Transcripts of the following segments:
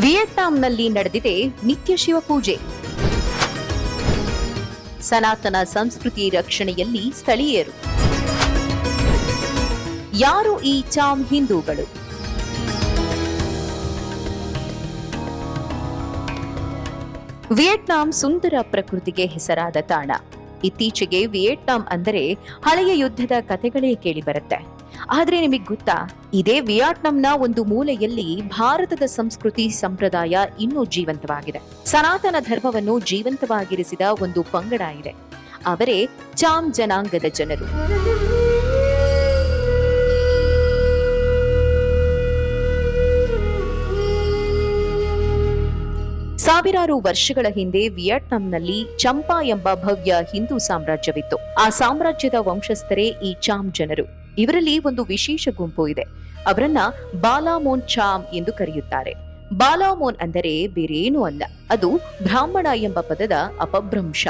ವಿಯೆಟ್ನಾಂನಲ್ಲಿ ನಡೆದಿದೆ ನಿತ್ಯ ಶಿವಪೂಜೆ. ಸನಾತನ ಸಂಸ್ಕೃತಿ ರಕ್ಷಣೆಯಲ್ಲಿ ಸ್ಥಳೀಯರು. ಯಾರು ಈ ಚಾಮ್ ಹಿಂದೂಗಳು? ವಿಯೆಟ್ನಾಂ ಸುಂದರ ಪ್ರಕೃತಿಗೆ ಹೆಸರಾದ ತಾಣ. ಇತ್ತೀಚೆಗೆ ವಿಯೆಟ್ನಾಂ ಅಂದರೆ ಹಳೆಯ ಯುದ್ಧದ ಕಥೆಗಳೇ ಕೇಳಿಬರುತ್ತೆ. ಆದ್ರೆ ನಿಮಗೆ ಗೊತ್ತಾ, ಇದೇ ವಿಯೆಟ್ನಾಂನ ಒಂದು ಮೂಲೆಯಲ್ಲಿ ಭಾರತದ ಸಂಸ್ಕೃತಿ ಸಂಪ್ರದಾಯ ಇನ್ನೂ ಜೀವಂತವಾಗಿದೆ. ಸನಾತನ ಧರ್ಮವನ್ನು ಜೀವಂತವಾಗಿರಿಸಿದ ಒಂದು ಪಂಗಡ ಇದೆ. ಅವರೇ ಚಾಮ್ ಜನಾಂಗದ ಜನರು. ಸಾವಿರಾರು ವರ್ಷಗಳ ಹಿಂದೆ ವಿಯೆಟ್ನಾಂನಲ್ಲಿ ಚಂಪಾ ಎಂಬ ಭವ್ಯ ಹಿಂದೂ ಸಾಮ್ರಾಜ್ಯವಿತ್ತು. ಆ ಸಾಮ್ರಾಜ್ಯದ ವಂಶಸ್ಥರೇ ಈ ಚಾಮ್ ಜನರು. ಇವರಲ್ಲಿ ಒಂದು ವಿಶೇಷ ಗುಂಪು ಇದೆ. ಅವರನ್ನ ಬಾಲಾಮೋನ್ ಚಾಮ್ ಎಂದು ಕರೆಯುತ್ತಾರೆ. ಬಾಲಾಮೋನ್ ಅಂದರೆ ಬೇರೇನೂ ಅಲ್ಲ, ಅದು ಬ್ರಾಹ್ಮಣ ಎಂಬ ಪದದ ಅಪಭ್ರಂಶ.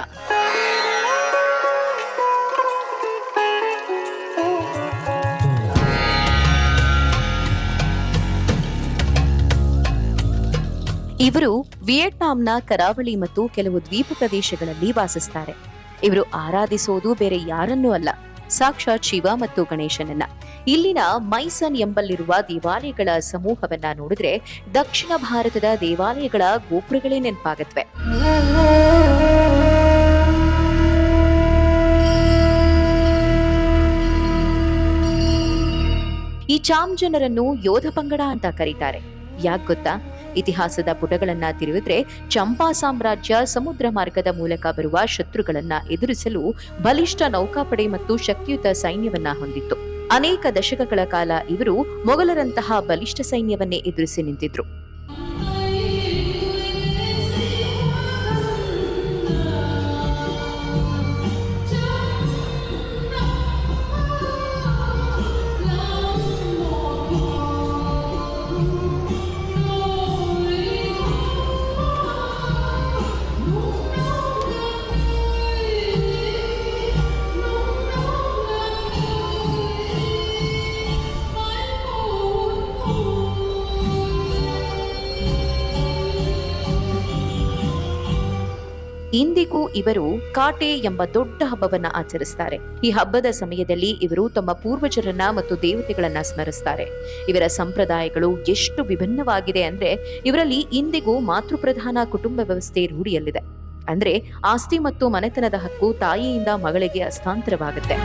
ಇವರು ವಿಯೆಟ್ನಾಂನ ಕರಾವಳಿ ಮತ್ತು ಕೆಲವು ದ್ವೀಪ ಪ್ರದೇಶಗಳಲ್ಲಿ ವಾಸಿಸ್ತಾರೆ. ಇವರು ಆರಾಧಿಸೋದು ಬೇರೆ ಯಾರನ್ನೂ ಅಲ್ಲ, ಸಾಕ್ಷಾತ್ ಶಿವ ಮತ್ತು ಗಣೇಶನನ್ನ. ಇಲ್ಲಿನ ಮೈಸನ್ ಎಂಬಲ್ಲಿರುವ ದೇವಾಲಯಗಳ ಸಮೂಹವನ್ನ ನೋಡಿದ್ರೆ ದಕ್ಷಿಣ ಭಾರತದ ದೇವಾಲಯಗಳ ಗೋಪುರಗಳೇ ನೆನಪಾಗತ್ವೆ. ಈ ಚಾಮ್ ಜನರನ್ನು ಯೋಧ ಪಂಗಡ ಅಂತ ಕರೀತಾರೆ. ಯಾಕೆ ಗೊತ್ತಾ? ಇತಿಹಾಸದ ಪುಟಗಳನ್ನ ತಿರುವಿದ್ರೆ ಚಂಪಾ ಸಾಮ್ರಾಜ್ಯ ಸಮುದ್ರ ಮಾರ್ಗದ ಮೂಲಕ ಬರುವ ಶತ್ರುಗಳನ್ನ ಎದುರಿಸಲು ಬಲಿಷ್ಠ ನೌಕಾಪಡೆ ಮತ್ತು ಶಕ್ತಿಯುತ ಸೈನ್ಯವನ್ನ ಹೊಂದಿತ್ತು. ಅನೇಕ ದಶಕಗಳ ಕಾಲ ಇವರು ಮೊಘಲರಂತಹ ಬಲಿಷ್ಠ ಸೈನ್ಯವನ್ನೇ ಎದುರಿಸಿ ನಿಂತಿದ್ರು. ಇಂದಿಗೂ ಇವರು ಕಾಟೆ ಎಂಬ ದೊಡ್ಡ ಹಬ್ಬವನ್ನ ಆಚರಿಸ್ತಾರೆ. ಈ ಹಬ್ಬದ ಸಮಯದಲ್ಲಿ ಇವರು ತಮ್ಮ ಪೂರ್ವಜರನ್ನ ಮತ್ತು ದೇವತೆಗಳನ್ನ ಸ್ಮರಿಸ್ತಾರೆ. ಇವರ ಸಂಪ್ರದಾಯಗಳು ಎಷ್ಟು ವಿಭಿನ್ನವಾಗಿದೆ ಅಂದ್ರೆ ಇವರಲ್ಲಿ ಇಂದಿಗೂ ಮಾತೃಪ್ರಧಾನ ಕುಟುಂಬ ವ್ಯವಸ್ಥೆ ರೂಢಿಯಲ್ಲಿದೆ. ಅಂದ್ರೆ ಆಸ್ತಿ ಮತ್ತು ಮನೆತನದ ಹಕ್ಕು ತಾಯಿಯಿಂದ ಮಗಳಿಗೆ ಹಸ್ತಾಂತರವಾಗುತ್ತೆ.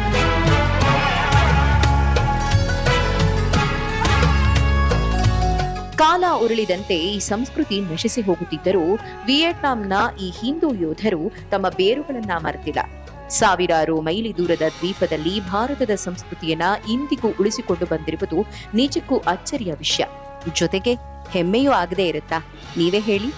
ಕಾಲ ಉರುಳಿದಂತೆ ಈ ಸಂಸ್ಕೃತಿ ನಶಿಸಿ ಹೋಗುತ್ತಿದ್ದರೂ ವಿಯೆಟ್ನಾಂನ ಈ ಹಿಂದೂ ಯೋಧರು ತಮ್ಮ ಬೇರುಗಳನ್ನ ಮರೆತಿಲ್ಲ. ಸಾವಿರಾರು ಮೈಲಿ ದೂರದ ದ್ವೀಪದಲ್ಲಿ ಭಾರತದ ಸಂಸ್ಕೃತಿಯನ್ನ ಇಂದಿಗೂ ಉಳಿಸಿಕೊಂಡು ಬಂದಿರುವುದು ನಿಜಕ್ಕೂ ಅಚ್ಚರಿಯ ವಿಷಯ. ಜೊತೆಗೆ ಹೆಮ್ಮೆಯೂ ಆಗದೆ ಇರುತ್ತಾ? ನೀವೇ ಹೇಳಿ.